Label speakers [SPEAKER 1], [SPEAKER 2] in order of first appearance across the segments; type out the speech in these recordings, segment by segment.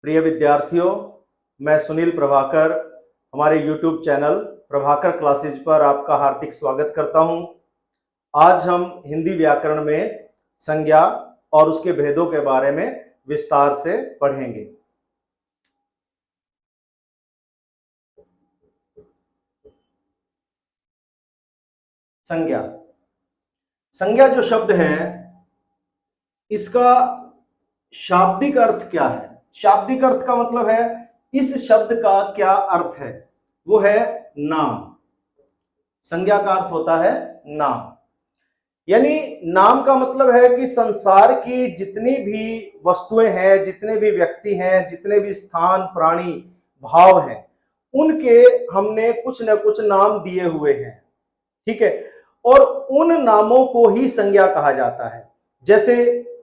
[SPEAKER 1] प्रिय विद्यार्थियों, मैं सुनील प्रभाकर हमारे YouTube चैनल प्रभाकर क्लासेज पर आपका हार्दिक स्वागत करता हूं। आज हम हिंदी व्याकरण में संज्ञा और उसके भेदों के बारे में विस्तार से पढ़ेंगे। संज्ञा संज्ञा जो शब्द है, इसका शाब्दिक अर्थ क्या है? शाब्दिक अर्थ का मतलब है इस शब्द का क्या अर्थ है, वो है नाम। संज्ञा का अर्थ होता है नाम, यानी नाम का मतलब है कि संसार की जितनी भी वस्तुएं हैं, जितने भी व्यक्ति हैं, जितने भी स्थान, प्राणी, भाव हैं, उनके हमने कुछ न कुछ नाम दिए हुए हैं। ठीक है, और उन नामों को ही संज्ञा कहा जाता है। जैसे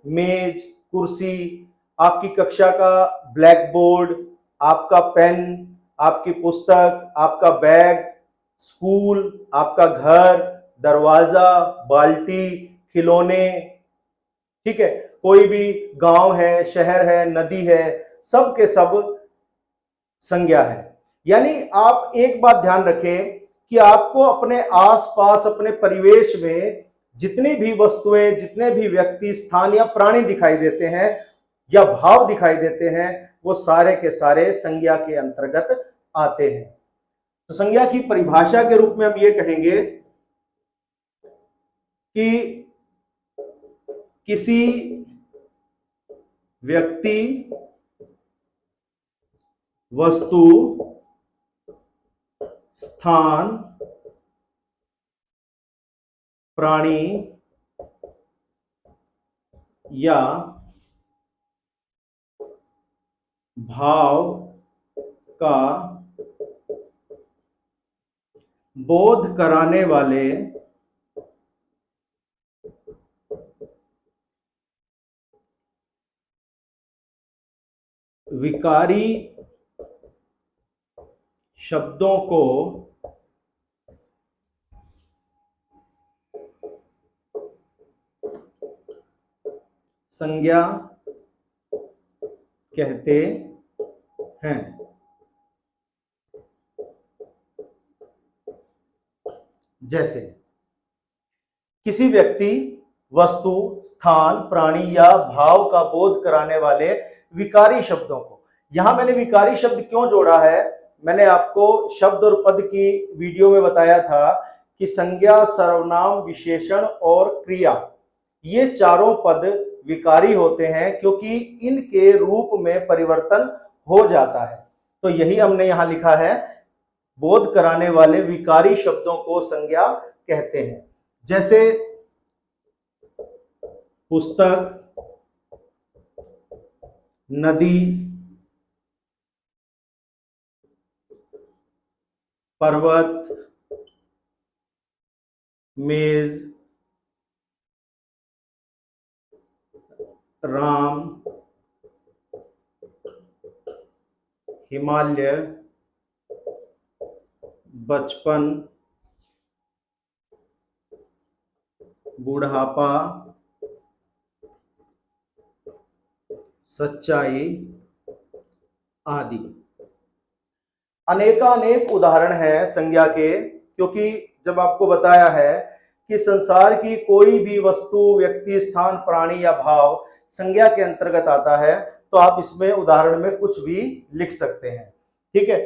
[SPEAKER 1] मेज, कुर्सी, आपकी कक्षा का ब्लैक बोर्ड, आपका पेन, आपकी पुस्तक, आपका बैग, स्कूल, आपका घर, दरवाजा, बाल्टी, खिलौने। ठीक है, कोई भी गांव है, शहर है, नदी है, सब के सब संज्ञा है। यानी आप एक बात ध्यान रखें कि आपको अपने आसपास, अपने परिवेश में जितनी भी वस्तुएं, जितने भी व्यक्ति, स्थान या प्राणी दिखाई देते हैं या भाव दिखाई देते हैं, वो सारे के सारे संज्ञा के अंतर्गत आते हैं। तो संज्ञा की परिभाषा के रूप में हम ये कहेंगे कि किसी व्यक्ति, वस्तु, स्थान, प्राणी या भाव का बोध कराने वाले विकारी शब्दों को संज्ञा कहते हैं। जैसे किसी व्यक्ति, वस्तु, स्थान, प्राणी या भाव का बोध कराने वाले विकारी शब्दों को, यहां मैंने विकारी शब्द क्यों जोड़ा है, मैंने आपको शब्द और पद की वीडियो में बताया था कि संज्ञा, सर्वनाम, विशेषण और क्रिया, ये चारों पद विकारी होते हैं क्योंकि इनके रूप में परिवर्तन हो जाता है। तो यही हमने यहां लिखा है, बोध कराने वाले विकारी शब्दों को संज्ञा कहते हैं। जैसे पुस्तक, नदी, पर्वत, मेज, राम, हिमालय, बचपन, बुढ़ापा, सच्चाई आदि। अनेकानेक उदाहरण हैं संज्ञा के, क्योंकि जब आपको बताया है कि संसार की कोई भी वस्तु, व्यक्ति, स्थान, प्राणी या भाव संज्ञा के अंतर्गत आता है, तो आप इसमें उदाहरण में कुछ भी लिख सकते हैं। ठीक है,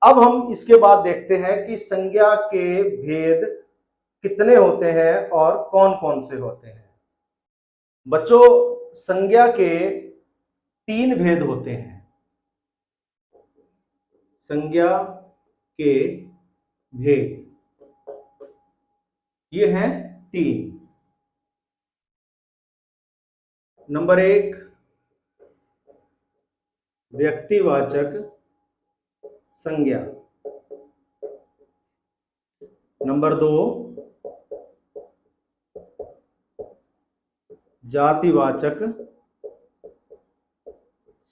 [SPEAKER 1] अब हम इसके बाद देखते हैं कि संज्ञा के भेद कितने होते हैं और कौन कौन से होते हैं। बच्चों, संज्ञा के 3 भेद होते हैं। संज्ञा के भेद ये हैं 3। नंबर 1, व्यक्तिवाचक संज्ञा। नंबर 2, जातिवाचक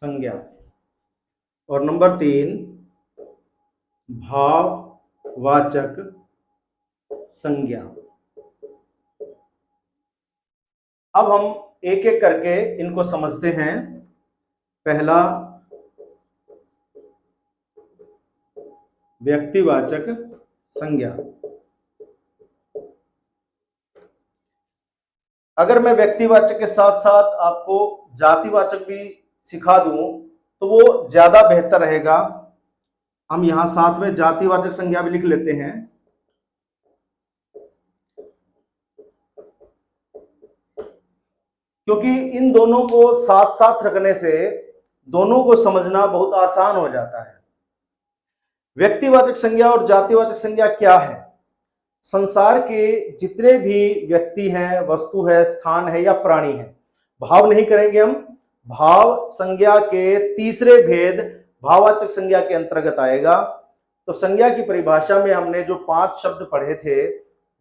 [SPEAKER 1] संज्ञा। और नंबर 3, भाववाचक संज्ञा। अब हम एक एक करके इनको समझते हैं। पहला व्यक्तिवाचक संज्ञा। अगर मैं व्यक्तिवाचक के साथ साथ आपको जातिवाचक भी सिखा दूं तो वो ज्यादा बेहतर रहेगा। हम यहां साथ में जातिवाचक संज्ञा भी लिख लेते हैं। क्योंकि इन दोनों को साथ साथ रखने से दोनों को समझना बहुत आसान हो जाता है। व्यक्तिवाचक संज्ञा और जातिवाचक संज्ञा क्या है? संसार के जितने भी व्यक्ति हैं, वस्तु है, स्थान है या प्राणी है, भाव नहीं करेंगे हम, भाव संज्ञा के तीसरे भेद भाववाचक संज्ञा के अंतर्गत आएगा। तो संज्ञा की परिभाषा में हमने जो 5 शब्द पढ़े थे,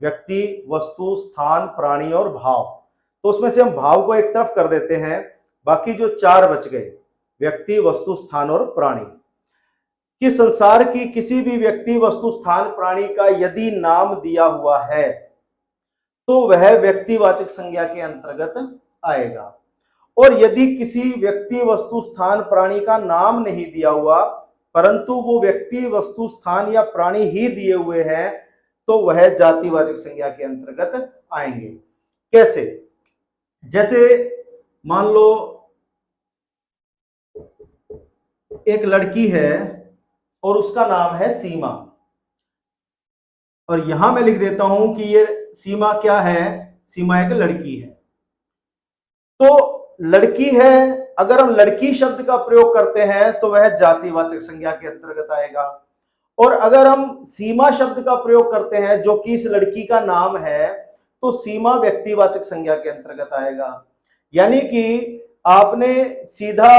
[SPEAKER 1] व्यक्ति, वस्तु, स्थान, प्राणी और भाव, तो उसमें से हम भाव को एक तरफ कर देते हैं, बाकी जो 4 बच गए, व्यक्ति, वस्तु, स्थान और प्राणी, कि संसार की किसी भी व्यक्ति, वस्तु, स्थान, प्राणी का यदि नाम दिया हुआ है तो वह व्यक्तिवाचक संज्ञा के अंतर्गत आएगा। और यदि किसी व्यक्ति, वस्तु, स्थान, प्राणी का नाम नहीं दिया हुआ परंतु वो व्यक्ति, वस्तु, स्थान या प्राणी ही दिए हुए हैं तो वह जातिवाचक संज्ञा के अंतर्गत आएंगे। कैसे? जैसे मान लो एक लड़की है और उसका नाम है सीमा, और यहां मैं लिख देता हूं कि ये सीमा क्या है? सीमा एक लड़की है। तो लड़की है, अगर हम लड़की शब्द का प्रयोग करते हैं तो वह जातिवाचक संज्ञा के अंतर्गत आएगा। और अगर हम सीमा शब्द का प्रयोग करते हैं जो कि इस लड़की का नाम है तो सीमा व्यक्तिवाचक संज्ञा के अंतर्गत आएगा। यानी कि आपने सीधा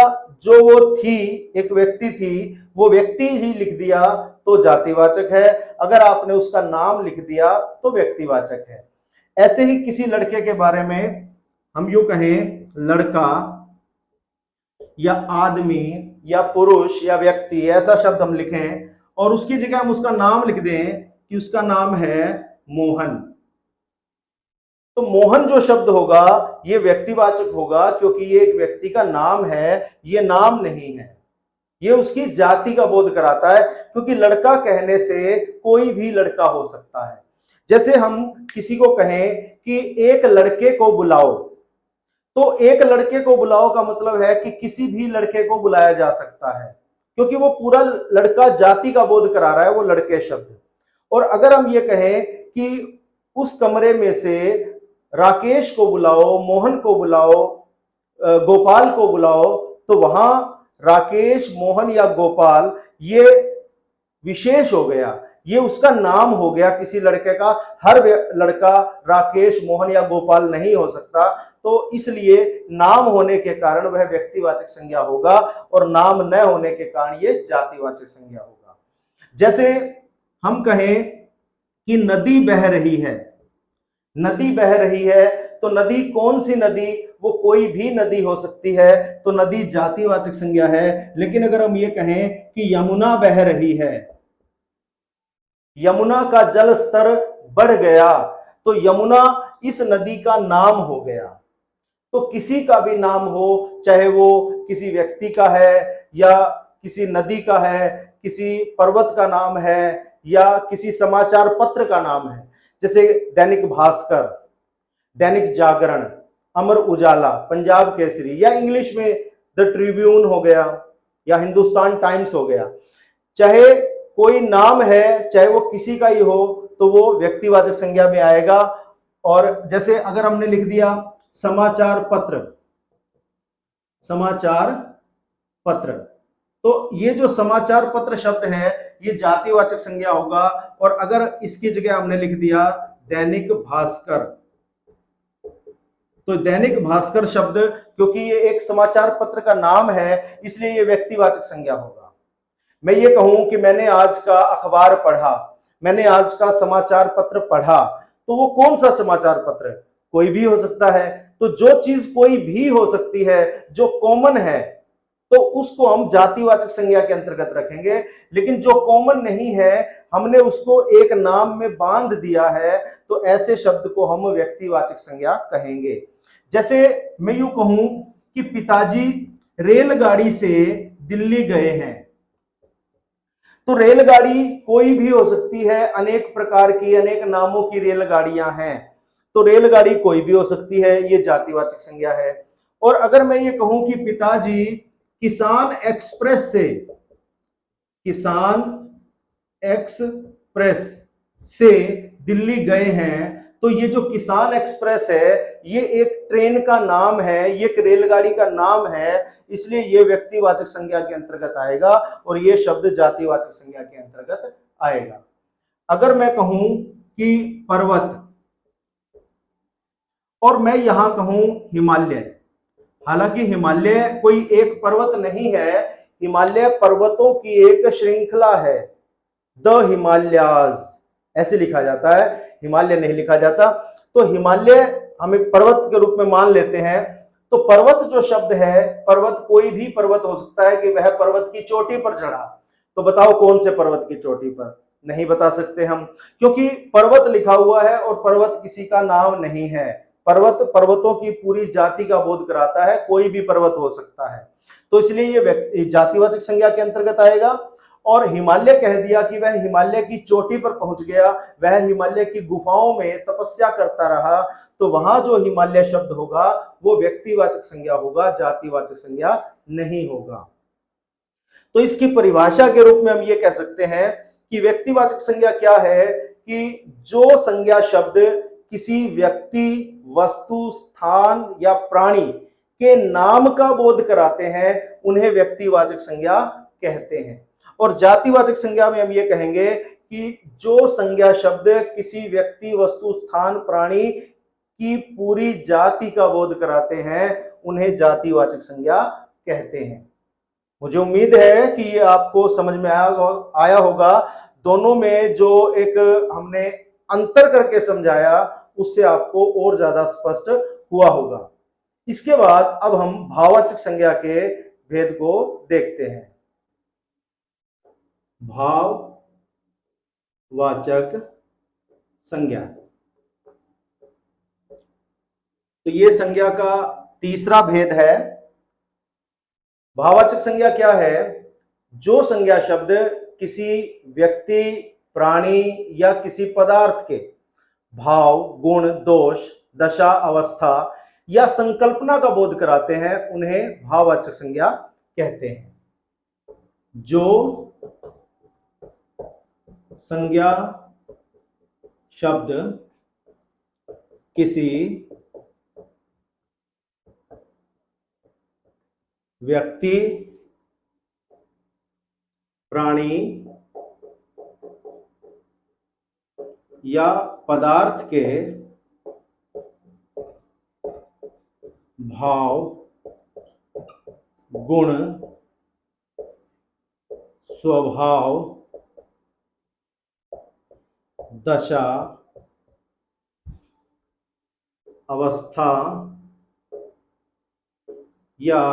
[SPEAKER 1] जो वो थी, एक व्यक्ति थी, वो व्यक्ति ही लिख दिया तो जातिवाचक है, अगर आपने उसका नाम लिख दिया तो व्यक्तिवाचक है। ऐसे ही किसी लड़के के बारे में हम यूं कहें लड़का या आदमी या पुरुष या व्यक्ति, ऐसा शब्द हम लिखें और उसकी जगह हम उसका नाम लिख दें कि उसका नाम है मोहन, तो मोहन जो शब्द होगा ये व्यक्तिवाचक होगा क्योंकि ये एक व्यक्ति का नाम है, ये नाम नहीं है। ये उसकी जाति का बोध कराता है क्योंकि लड़का कहने से कोई भी लड़का हो सकता है। जैसे हम किसी को कहें कि एक लड़के को बुलाओ, तो एक लड़के को बुलाओ का मतलब है कि किसी भी लड़के को बुलाया जा सकता है क्योंकि वो पूरा लड़का जाति का बोध करा रहा है, वो लड़के शब्द। और अगर हम ये कहें कि उस कमरे में से राकेश को बुलाओ, मोहन को बुलाओ, गोपाल को बुलाओ, तो वहां राकेश, मोहन या गोपाल ये विशेष हो गया, ये उसका नाम हो गया किसी लड़के का। हर लड़का राकेश, मोहन या गोपाल नहीं हो सकता, तो इसलिए नाम होने के कारण वह व्यक्तिवाचक संज्ञा होगा और नाम न होने के कारण ये जातिवाचक संज्ञा होगा। जैसे हम कहें कि नदी बह रही है, नदी बह रही है, तो नदी कौन सी नदी? वो कोई भी नदी हो सकती है, तो नदी जातिवाचक संज्ञा है। लेकिन अगर हम ये कहें कि यमुना बह रही है, यमुना का जल स्तर बढ़ गया, तो यमुना इस नदी का नाम हो गया। तो किसी का भी नाम हो, चाहे वो किसी व्यक्ति का है या किसी नदी का है, किसी पर्वत का नाम है या किसी समाचार पत्र का नाम है, जैसे दैनिक भास्कर, दैनिक जागरण, अमर उजाला, पंजाब केसरी, या इंग्लिश में द ट्रिब्यून हो गया या हिंदुस्तान टाइम्स हो गया। चाहे कोई नाम है, चाहे वो किसी का ही हो, तो वो व्यक्तिवाचक संज्ञा में आएगा। और जैसे अगर हमने लिख दिया समाचार पत्र, समाचार पत्र, तो ये जो समाचार पत्र शब्द है ये जातिवाचक संज्ञा होगा। और अगर इसकी जगह हमने लिख दिया दैनिक भास्कर, तो दैनिक भास्कर शब्द, क्योंकि ये एक समाचार पत्र का नाम है इसलिए ये व्यक्तिवाचक संज्ञा होगा। मैं ये कहूं कि मैंने आज का अखबार पढ़ा, मैंने आज का समाचार पत्र पढ़ा, तो वो कौन सा समाचार पत्र? कोई भी हो सकता है। तो जो चीज कोई भी हो सकती है, जो कॉमन है, तो उसको हम जातिवाचक संज्ञा के अंतर्गत रखेंगे। लेकिन जो कॉमन नहीं है, हमने उसको एक नाम में बांध दिया है, तो ऐसे शब्द को हम व्यक्तिवाचक संज्ञा कहेंगे। जैसे मैं यूं कहूं कि पिताजी रेलगाड़ी से दिल्ली गए हैं, तो रेलगाड़ी कोई भी हो सकती है, अनेक प्रकार की, अनेक नामों की रेलगाड़ियां हैं, तो रेलगाड़ी कोई भी हो सकती है, ये जातिवाचक संज्ञा है। और अगर मैं ये कहूं कि पिताजी किसान एक्सप्रेस से, किसान एक्सप्रेस से दिल्ली गए हैं, तो ये जो किसान एक्सप्रेस है ये एक ट्रेन का नाम है, ये एक रेलगाड़ी का नाम है, इसलिए ये व्यक्तिवाचक संज्ञा के अंतर्गत आएगा और ये शब्द जातिवाचक संज्ञा के अंतर्गत आएगा। अगर मैं कहूं कि पर्वत और मैं यहां कहूं हिमालय, हालांकि हिमालय कोई एक पर्वत नहीं है, हिमालय पर्वतों की एक श्रृंखला है, द हिमालयाज ऐसे लिखा जाता है, हिमालय नहीं लिखा जाता। तो हिमालय हम एक पर्वत के रूप में मान लेते हैं। तो पर्वत जो शब्द है, पर्वत कोई भी पर्वत हो सकता है कि वह पर्वत की चोटी पर चढ़ा, तो बताओ कौन से पर्वत की चोटी पर, नहीं बता सकते हम, क्योंकि पर्वत लिखा हुआ है और पर्वत किसी का नाम नहीं है। पर्वत पर्वतों की पूरी जाति का बोध कराता है, कोई भी पर्वत हो सकता है, तो इसलिए ये जातिवाचक संज्ञा के अंतर्गत आएगा। और हिमालय कह दिया कि वह हिमालय की चोटी पर पहुंच गया, वह हिमालय की गुफाओं में तपस्या करता रहा, तो वहां जो हिमालय शब्द होगा वो व्यक्तिवाचक संज्ञा होगा, जातिवाचक संज्ञा नहीं होगा। तो इसकी परिभाषा के रूप में हम ये कह सकते हैं कि व्यक्तिवाचक संज्ञा क्या है कि जो संज्ञा शब्द किसी व्यक्ति, वस्तु, स्थान या प्राणी के नाम का बोध कराते हैं उन्हें व्यक्तिवाचक संज्ञा कहते हैं। और जातिवाचक संज्ञा में हम ये कहेंगे कि जो संज्ञा शब्द किसी व्यक्ति, वस्तु, स्थान, प्राणी की पूरी जाति का बोध कराते हैं उन्हें जातिवाचक संज्ञा कहते हैं। मुझे उम्मीद है कि ये आपको समझ में आया होगा। दोनों में जो एक हमने अंतर करके समझाया उससे आपको और ज्यादा स्पष्ट हुआ होगा। इसके बाद अब हम भाववाचक संज्ञा के भेद को देखते हैं। भाववाचक संज्ञा, तो ये संज्ञा का तीसरा भेद है। भाववाचक संज्ञा क्या है? जो संज्ञा शब्द किसी व्यक्ति, प्राणी या किसी पदार्थ के भाव, गुण, दोष, दशा, अवस्था या संकल्पना का बोध कराते हैं उन्हें भाववाचक संज्ञा कहते हैं। जो संज्ञा शब्द किसी व्यक्ति, प्राणी या पदार्थ के भाव, गुण, स्वभाव, दशा, अवस्था या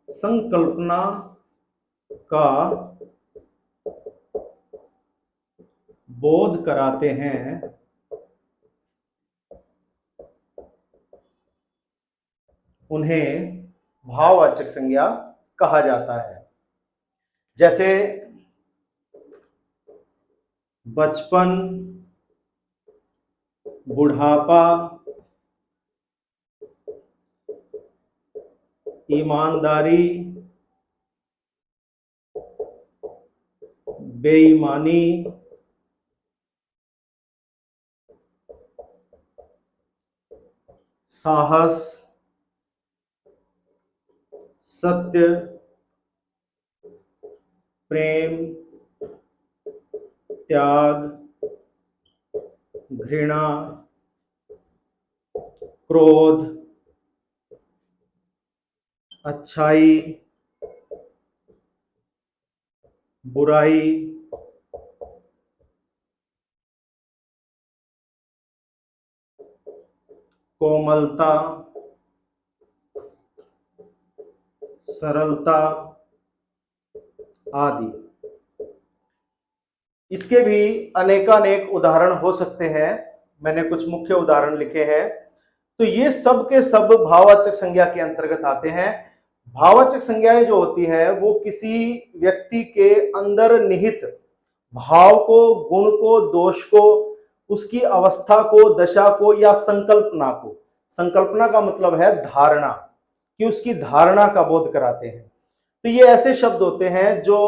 [SPEAKER 1] संकल्पना का बोध कराते हैं उन्हें भाववाचक संज्ञा कहा जाता है। जैसे बचपन, बुढ़ापा, ईमानदारी, बेईमानी, साहस, सत्य, प्रेम, त्याग, घृणा, क्रोध, अच्छाई, बुराई, कोमलता, सरलता आदि। इसके भी अनेकानेक उदाहरण हो सकते हैं, मैंने कुछ मुख्य उदाहरण लिखे हैं। तो ये सब के सब भाववाचक संज्ञा के अंतर्गत आते हैं। भाववाचक संज्ञाएं जो होती हैं वो किसी व्यक्ति के अंदर निहित भाव को, गुण को, दोष को, उसकी अवस्था को, दशा को या संकल्पना को, संकल्पना का मतलब है धारणा, कि उसकी धारणा का बोध कराते हैं। तो ये ऐसे शब्द होते हैं जो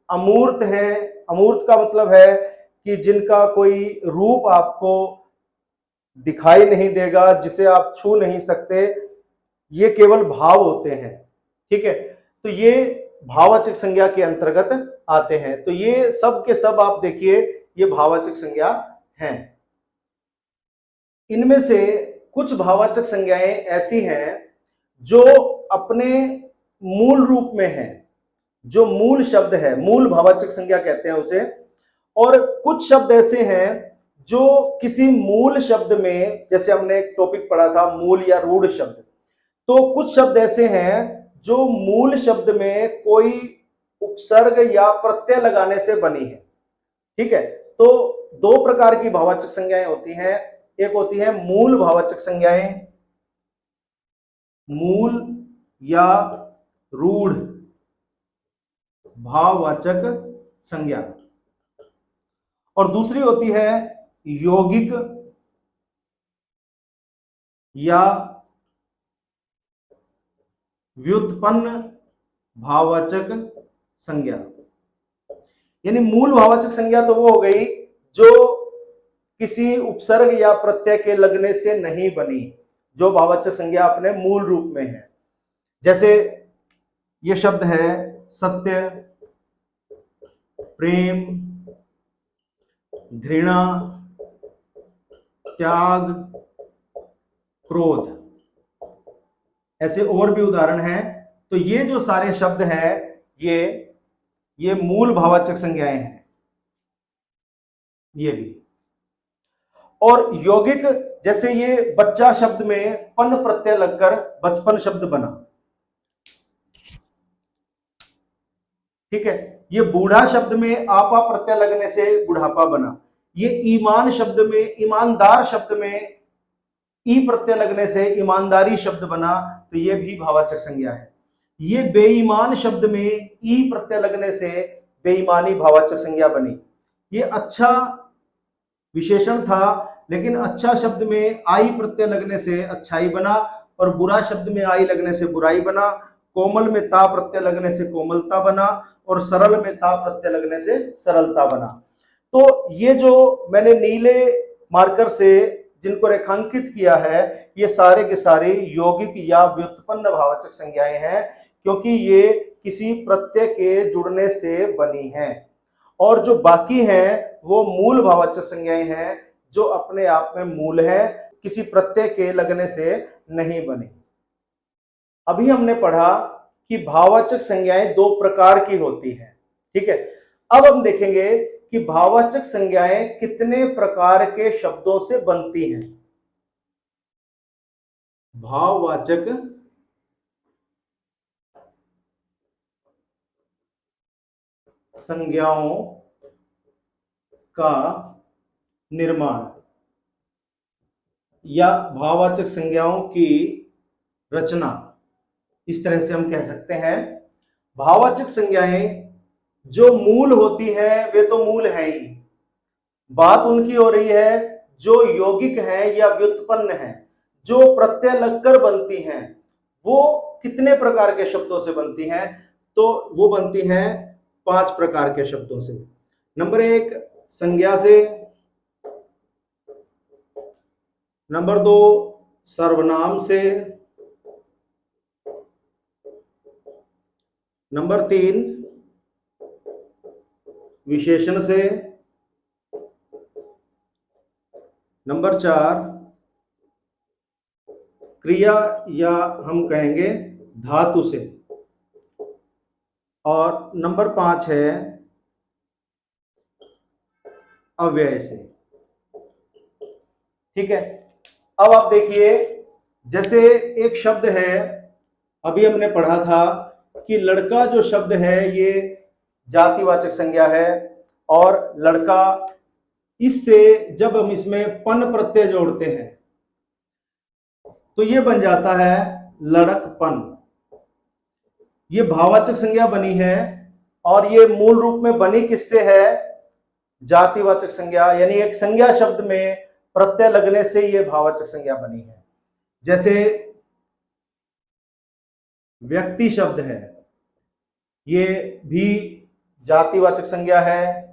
[SPEAKER 1] अमूर्त हैं। अमूर्त का मतलब है कि जिनका कोई रूप आपको दिखाई नहीं देगा, जिसे आप छू नहीं सकते, ये केवल भाव होते हैं। ठीक है, तो ये भाववाचक संज्ञा के अंतर्गत आते हैं। तो ये सब के सब आप देखिए ये भाववाचक संज्ञा हैं। इनमें से कुछ भाववाचक संज्ञाएं ऐसी हैं जो अपने मूल रूप में है, जो मूल शब्द है, मूल भाववाचक संज्ञा कहते हैं उसे। और कुछ शब्द ऐसे हैं जो किसी मूल शब्द में, जैसे हमने एक टॉपिक पढ़ा था मूल या रूढ़ शब्द, तो कुछ शब्द ऐसे हैं जो मूल शब्द में कोई उपसर्ग या प्रत्यय लगाने से बनी है। ठीक है, तो दो प्रकार की भाववाचक संज्ञाएं होती हैं। एक होती है मूल भाववाचक संज्ञाएं, मूल या रूढ़ भाववाचक संज्ञा, और दूसरी होती है यौगिक या व्युत्पन्न भाववाचक संज्ञा। यानी मूल भाववाचक संज्ञा तो वो हो गई जो किसी उपसर्ग या प्रत्यय के लगने से नहीं बनी, जो भाववाचक संज्ञा अपने मूल रूप में है। जैसे ये शब्द है सत्य, प्रेम, घृणा, त्याग, क्रोध, ऐसे और भी उदाहरण हैं। तो ये जो सारे शब्द हैं ये मूल भाववाचक संज्ञाएं हैं, ये भी। और यौगिक, जैसे ये बच्चा शब्द में पन प्रत्यय लगकर बचपन शब्द बना। ठीक है, ये बूढ़ा शब्द में आपा प्रत्यय लगने से बुढ़ापा बना। ये ईमान शब्द में, ईमानदार शब्द में ई प्रत्यय लगने से ईमानदारी शब्द बना, तो ये भी भाववाचक संज्ञा है। ये बेईमान शब्द में ई प्रत्यय लगने से बेईमानी भाववाचक संज्ञा बनी। ये अच्छा विशेषण था, लेकिन अच्छा शब्द में आई प्रत्यय लगने से अच्छाई बना, और बुरा शब्द में आई लगने से बुराई बना। कोमल में ता प्रत्यय लगने से कोमलता बना, और सरल में ता प्रत्यय लगने से सरलता बना। तो ये जो मैंने नीले मार्कर से जिनको रेखांकित किया है, ये सारे के सारे यौगिक या व्युत्पन्न भाववाचक संज्ञाएं हैं, क्योंकि ये किसी प्रत्यय के जुड़ने से बनी हैं। और जो बाकी हैं वो मूल भाववाचक संज्ञाएं हैं, जो अपने आप में मूल है, किसी प्रत्यय के लगने से नहीं बनी। अभी हमने पढ़ा कि भाववाचक संज्ञाएं दो प्रकार की होती हैं। ठीक है, अब हम देखेंगे कि भाववाचक संज्ञाएं कितने प्रकार के शब्दों से बनती हैं। भाववाचक संज्ञाओं का निर्माण या भाववाचक संज्ञाओं की रचना, इस तरह से हम कह सकते हैं। भाववाचक संज्ञाएं जो मूल होती है वे तो मूल है ही, बात उनकी हो रही है जो यौगिक है या व्युत्पन्न है, जो प्रत्यय लगकर बनती हैं, वो कितने प्रकार के शब्दों से बनती हैं। तो वो बनती हैं 5 प्रकार के शब्दों से। नंबर 1 संज्ञा से, नंबर 2 सर्वनाम से, नंबर 3 विशेषण से, नंबर 4 क्रिया या हम कहेंगे धातु से, और नंबर 5 है अव्यय से। ठीक है, अब आप देखिए, जैसे एक शब्द है, अभी हमने पढ़ा था कि लड़का जो शब्द है ये जातिवाचक संज्ञा है, और लड़का, इससे जब हम इसमें पन प्रत्यय जोड़ते हैं तो ये बन जाता है लड़कपन। ये भाववाचक संज्ञा बनी है और ये मूल रूप में बनी किससे है? जातिवाचक संज्ञा, यानी एक संज्ञा शब्द में प्रत्यय लगने से ये भाववाचक संज्ञा बनी है। जैसे व्यक्ति शब्द है, ये भी जातिवाचक संज्ञा है।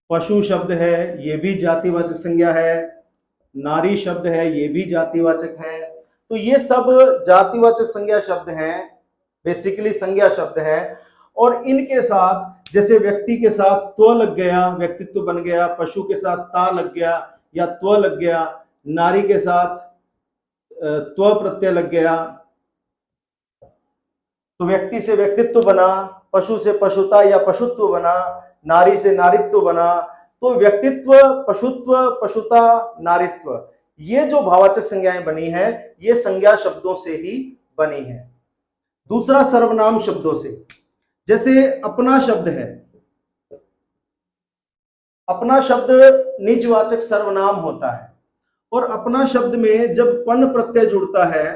[SPEAKER 1] पशु शब्द है, ये भी जातिवाचक संज्ञा है। नारी शब्द है, ये भी जातिवाचक है। तो ये सब जातिवाचक संज्ञा शब्द हैं, बेसिकली संज्ञा शब्द हैं। और इनके साथ, जैसे व्यक्ति के साथ त्व लग गया, व्यक्तित्व बन गया। पशु के साथ ता लग गया या त्व लग गया। नारी के साथ त्व प्रत्यय लग गया तो व्यक्ति से व्यक्तित्व बना। पशु से पशुता या पशुत्व बना। नारी से नारित्व बना। तो व्यक्तित्व, पशुत्व, पशुता, नारित्व, ये जो भाववाचक संज्ञाएं बनी है, ये संज्ञा शब्दों से ही बनी है। दूसरा सर्वनाम शब्दों से, जैसे अपना शब्द है। अपना शब्द निजवाचक सर्वनाम होता है और अपना शब्द में जब पन प्रत्यय जुड़ता है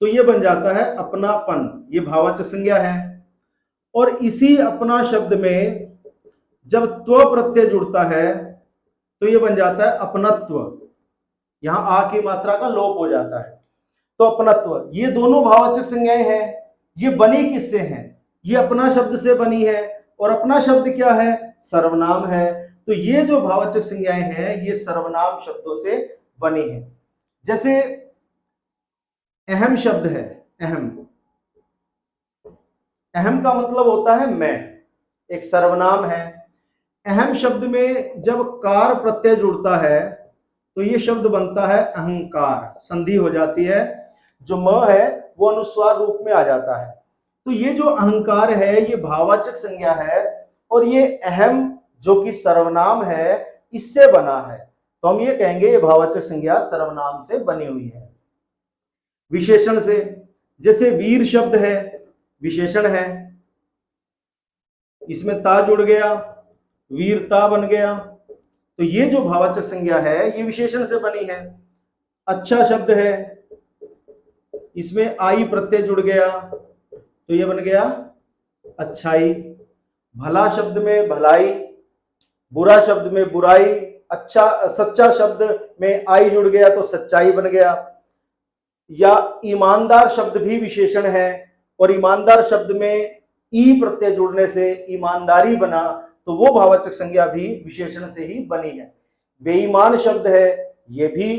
[SPEAKER 1] तो ये बन जाता है अपनापन, ये भाववाचक संज्ञा है। और इसी अपना शब्द में जब त्व प्रत्यय जुड़ता है तो ये बन जाता है अपनत्व, यहां आ की मात्रा का लोप हो जाता है। तो अपनत्व, ये दोनों भाववाचक संज्ञाएं हैं। ये बनी किससे हैं? ये अपना शब्द से बनी है और अपना शब्द क्या है? सर्वनाम है। तो ये जो भाववाचक संज्ञाएं हैं, ये सर्वनाम शब्दों से बनी है। जैसे अहम शब्द है, अहम, अहम का मतलब होता है मैं, एक सर्वनाम है। अहम शब्द में जब कार प्रत्यय जुड़ता है तो ये शब्द बनता है अहंकार, संधि हो जाती है, जो म है वो अनुस्वार रूप में आ जाता है। तो ये जो अहंकार है, ये भाववाचक संज्ञा है और ये अहम जो कि सर्वनाम है, इससे बना है। तो हम ये कहेंगे ये भाववाचक संज्ञा सर्वनाम से बनी हुई है। विशेषण से, जैसे वीर शब्द है, विशेषण है, इसमें ता जुड़ गया, वीरता बन गया। तो ये जो भाववाचक संज्ञा है, ये विशेषण से बनी है। अच्छा शब्द है, इसमें आई प्रत्यय जुड़ गया तो ये बन गया अच्छाई। भला शब्द में भलाई, बुरा शब्द में बुराई, अच्छा सच्चा शब्द में आई जुड़ गया तो सच्चाई बन गया। या ईमानदार शब्द भी विशेषण है और ईमानदार शब्द में ई प्रत्यय जुड़ने से ईमानदारी बना, तो वो भाववाचक संज्ञा भी विशेषण से ही बनी है। बेईमान शब्द है, ये भी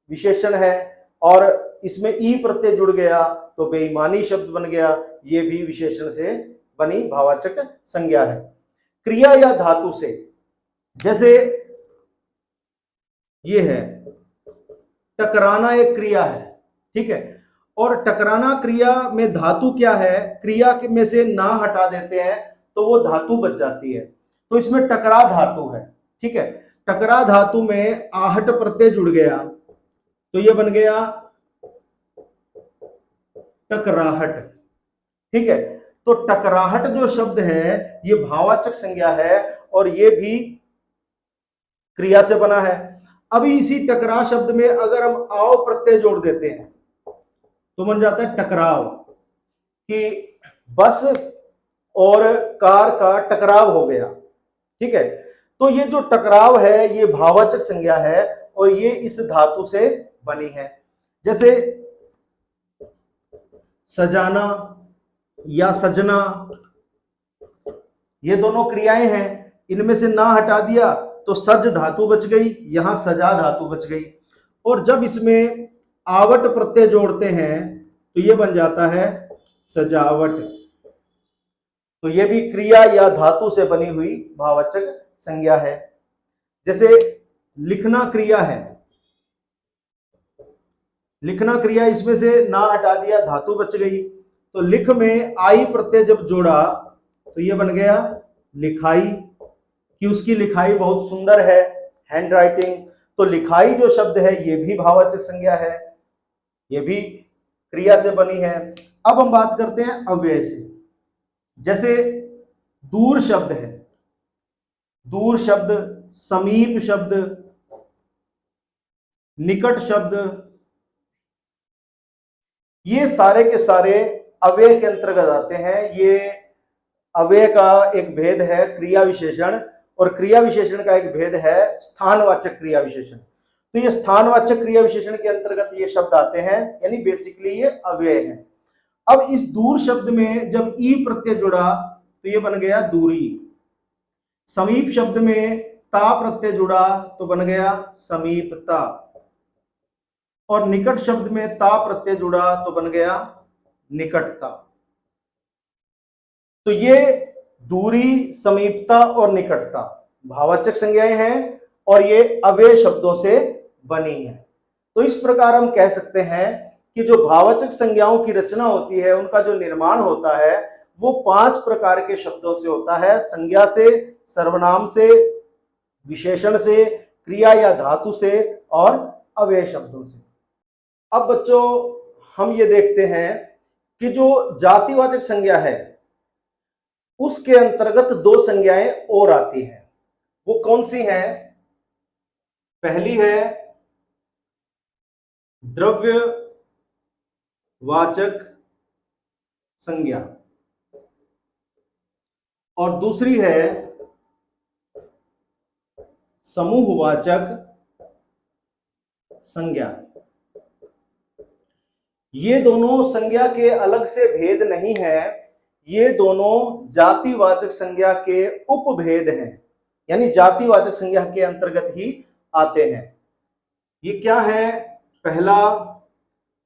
[SPEAKER 1] विशेषण है और इसमें ई प्रत्यय जुड़ गया तो बेईमानी शब्द बन गया, ये भी विशेषण से बनी भाववाचक संज्ञा है। क्रिया या धातु से, जैसे ये है टकराना, एक क्रिया है, ठीक है। और टकराना क्रिया में धातु क्या है? क्रिया में से ना हटा देते हैं तो वो धातु बच जाती है, तो इसमें टकरा धातु है, ठीक है। टकरा धातु में आहट प्रत्यय जुड़ गया तो ये बन गया टकराहट, ठीक है। तो टकराहट जो शब्द है, ये भाववाचक संज्ञा है और ये भी क्रिया से बना है। अभी इसी टकरा शब्द में अगर हम आओ प्रत्यय जोड़ देते हैं तो बन जाता है टकराव, कि बस और कार का टकराव हो गया, ठीक है। तो ये जो टकराव है, ये भाववाचक संज्ञा है और ये इस धातु से बनी है। जैसे सजाना या सजना, ये दोनों क्रियाएं हैं, इनमें से ना हटा दिया तो सज धातु बच गई, यहां सजा धातु बच गई। और जब इसमें आवट प्रत्यय जोड़ते हैं तो ये बन जाता है सजावट। तो ये भी क्रिया या धातु से बनी हुई भाववाचक संज्ञा है। जैसे लिखना क्रिया है, लिखना क्रिया, इसमें से ना हटा दिया, धातु बच गई। तो लिख में आई प्रत्यय जब जोड़ा तो ये बन गया लिखाई, कि उसकी लिखाई बहुत सुंदर है, हैंड राइटिंग। तो लिखाई जो शब्द है, ये भी भाववाचक संज्ञा है, ये भी क्रिया से बनी है। अब हम बात करते हैं अव्यय से। जैसे दूर शब्द है, दूर शब्द, समीप शब्द, निकट शब्द, ये सारे के सारे अव्यय के अंतर्गत आते हैं। ये अव्यय का एक भेद है क्रिया विशेषण, और क्रिया विशेषण का एक भेद है स्थानवाचक क्रिया विशेषण। तो ये स्थानवाचक क्रिया विशेषण के अंतर्गत ये शब्द आते हैं, यानी बेसिकली ये अव्यय है। अब इस दूर शब्द में जब ई प्रत्यय जुड़ा तो ये बन गया दूरी। समीप शब्द में ता प्रत्यय जुड़ा तो बन गया समीपता, और निकट शब्द में ता प्रत्यय जुड़ा तो बन गया निकटता। तो ये दूरी, समीपता और निकटता भाववाचक संज्ञाएं हैं और ये अव्यय शब्दों से बनी है। तो इस प्रकार हम कह सकते हैं कि जो भाववाचक संज्ञाओं की रचना होती है, उनका जो निर्माण होता है वो 5 प्रकार के शब्दों से होता है। संज्ञा से, सर्वनाम से, विशेषण से, क्रिया या धातु से और अव्यय शब्दों से। अब बच्चों हम ये देखते हैं कि जो जातिवाचक संज्ञा है उसके अंतर्गत 2 संज्ञाएं और आती हैं। वो कौन सी हैं? पहली है द्रव्यवाचक संज्ञा और दूसरी है समूहवाचक संज्ञा। ये दोनों संज्ञा के अलग से भेद नहीं है, ये दोनों जातिवाचक संज्ञा के उपभेद हैं, यानी जातिवाचक संज्ञा के अंतर्गत ही आते हैं। ये क्या है? पहला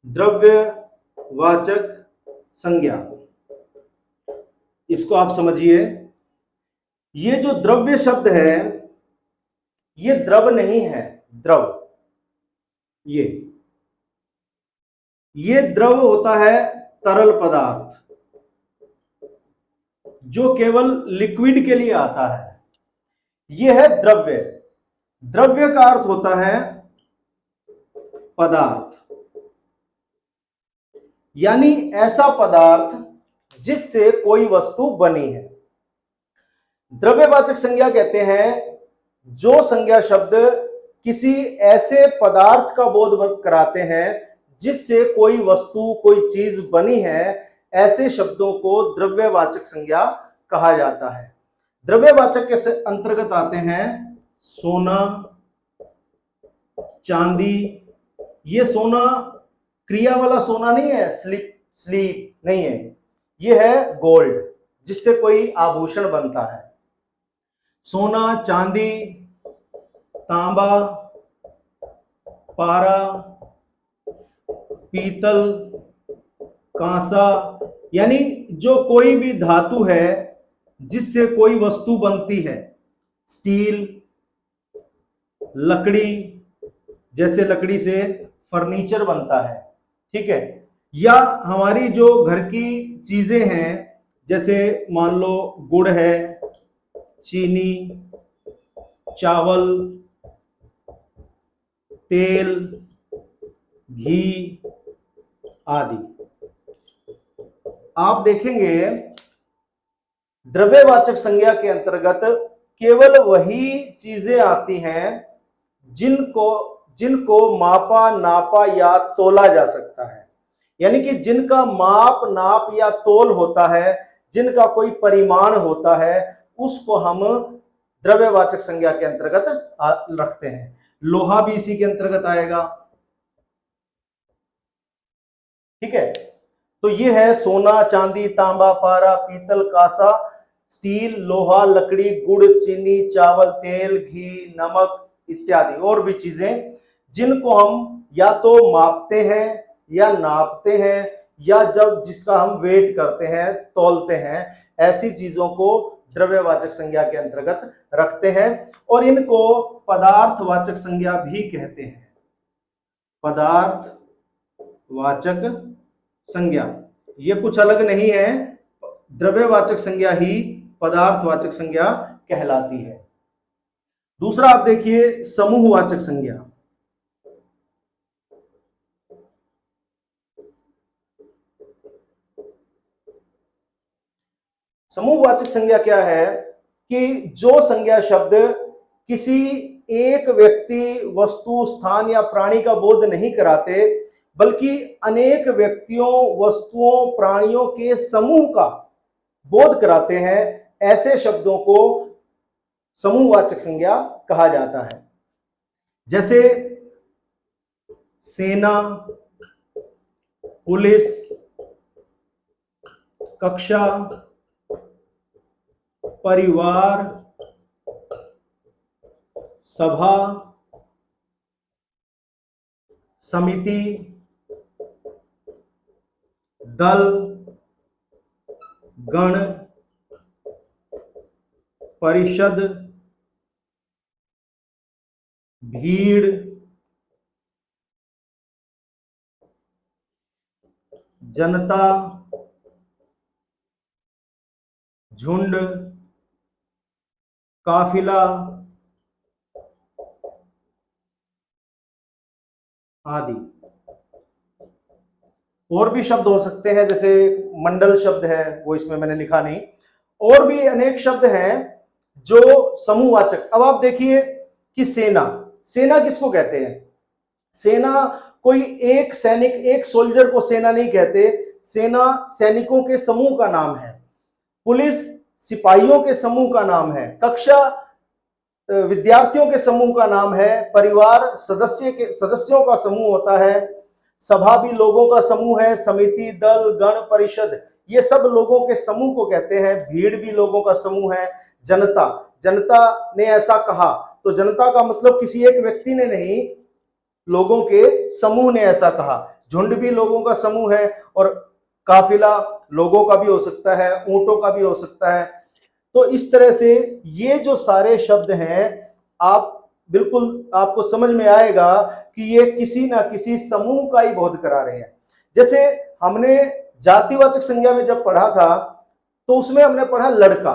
[SPEAKER 1] द्रव्यवाचक संज्ञा, इसको आप समझिए। ये जो द्रव्य शब्द है ये द्रव नहीं है, द्रव। ये द्रव होता है तरल पदार्थ जो केवल लिक्विड के लिए आता है। यह है द्रव्य। द्रव्य का अर्थ होता है पदार्थ, यानी ऐसा पदार्थ जिससे कोई वस्तु बनी है। द्रव्यवाचक संज्ञा कहते हैं जो संज्ञा शब्द किसी ऐसे पदार्थ का बोध कराते हैं जिससे कोई वस्तु, कोई चीज बनी है। ऐसे शब्दों को द्रव्यवाचक संज्ञा कहा जाता है। द्रव्यवाचक के अंतर्गत आते हैं सोना, चांदी। ये सोना क्रिया वाला सोना नहीं है, स्लीप नहीं है, ये है गोल्ड जिससे कोई आभूषण बनता है। सोना, चांदी, तांबा, पारा, पीतल, कांसा, यानी जो कोई भी धातु है जिससे कोई वस्तु बनती है। स्टील, लकड़ी, जैसे लकड़ी से फर्नीचर बनता है, ठीक है। या हमारी जो घर की चीजें हैं, जैसे मान लो गुड़ है, चीनी, चावल, तेल, घी आदि। आप देखेंगे द्रव्यवाचक संज्ञा के अंतर्गत केवल वही चीजें आती हैं जिनको मापा, नापा या तोला जा सकता है, यानी कि जिनका माप, नाप या तोल होता है, जिनका कोई परिमाण होता है, उसको हम द्रव्यवाचक संज्ञा के अंतर्गत रखते हैं। लोहा भी इसी के अंतर्गत आएगा, ठीक है। तो ये है सोना, चांदी, तांबा, पारा, पीतल, कांसा, स्टील, लोहा, लकड़ी, गुड़, चीनी, चावल, तेल, घी, नमक इत्यादि और भी चीजें जिनको हम या तो मापते हैं या नापते हैं या जिसका हम वेट करते हैं, तौलते हैं, ऐसी चीजों को द्रव्यवाचक संज्ञा के अंतर्गत रखते हैं और इनको पदार्थवाचक संज्ञा भी कहते हैं। पदार्थवाचक संज्ञा ये कुछ अलग नहीं है, द्रव्यवाचक संज्ञा ही पदार्थवाचक संज्ञा कहलाती है। दूसरा आप देखिए समूहवाचक संज्ञा। समूहवाचक संज्ञा क्या है कि जो संज्ञा शब्द किसी एक व्यक्ति, वस्तु, स्थान या प्राणी का बोध नहीं कराते, बल्कि अनेक व्यक्तियों, वस्तुओं, प्राणियों के समूह का बोध कराते हैं, ऐसे शब्दों को समूहवाचक संज्ञा कहा जाता है। जैसे सेना, पुलिस, कक्षा, परिवार, सभा, समिति, दल, गण, परिषद, भीड़, जनता, झुंड, काफिला आदि। और भी शब्द हो सकते हैं, जैसे मंडल शब्द है, वो इसमें मैंने लिखा नहीं। और भी अनेक शब्द हैं जो समूहवाचक। अब आप देखिए कि सेना, सेना किसको कहते हैं? सेना कोई एक सैनिक, एक सोल्जर को सेना नहीं कहते। सेना सैनिकों के समूह का नाम है। पुलिस सिपाहियों के समूह का नाम है। कक्षा विद्यार्थियों के समूह का नाम है। परिवार सदस्यों का समूह होता है। सभा भी लोगों का समूह है। समिति, दल, गण, परिषद, ये सब लोगों के समूह को कहते हैं। भीड़ भी लोगों का समूह है। जनता, जनता ने ऐसा कहा, तो जनता का मतलब किसी एक व्यक्ति ने नहीं, लोगों के समूह ने ऐसा कहा। झुंड भी लोगों का समूह है। और काफिला लोगों का भी हो सकता है, ऊंटों का भी हो सकता है। तो इस तरह से ये जो सारे शब्द हैं, आप बिल्कुल आपको समझ में आएगा कि ये किसी ना किसी समूह का ही बोध करा रहे हैं। जैसे हमने जातिवाचक संज्ञा में जब पढ़ा था, तो उसमें हमने पढ़ा लड़का।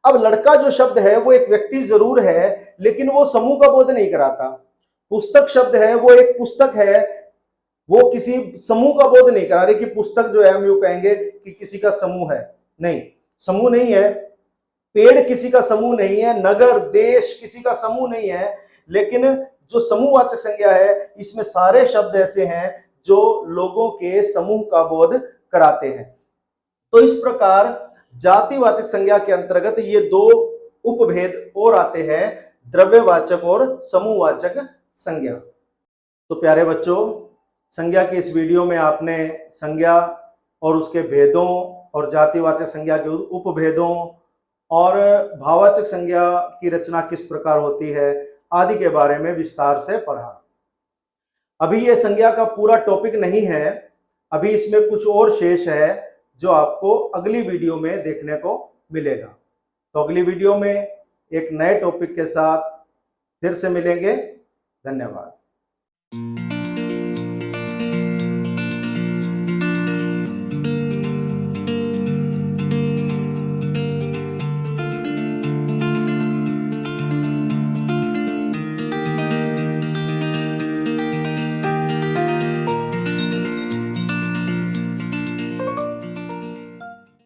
[SPEAKER 1] अब लड़का जो शब्द है वो एक व्यक्ति जरूर है, लेकिन वो समूह का बोध नहीं कराता। पुस्तक शब्द है, वो एक पुस्तक है, वो किसी समूह का बोध नहीं करा रही कि पुस्तक जो है हम यूं कहेंगे कि किसी का समूह है। नहीं, समूह नहीं है। पेड़ किसी का समूह नहीं है। नगर, देश किसी का समूह नहीं है। लेकिन जो समूहवाचक संज्ञा है, इसमें सारे शब्द ऐसे हैं जो लोगों के समूह का बोध कराते हैं। तो इस प्रकार जातिवाचक संज्ञा के अंतर्गत ये दो उपभेद और आते हैं, द्रव्यवाचक और समूहवाचक संज्ञा। तो प्यारे बच्चों, संज्ञा की इस वीडियो में आपने संज्ञा और उसके भेदों और जातिवाचक संज्ञा के उपभेदों और भाववाचक संज्ञा की रचना किस प्रकार होती है आदि के बारे में विस्तार से पढ़ा। अभी ये संज्ञा का पूरा टॉपिक नहीं है, अभी इसमें कुछ और शेष है जो आपको अगली वीडियो में देखने को मिलेगा। तो अगली वीडियो में एक नए टॉपिक के साथ फिर से मिलेंगे। धन्यवाद।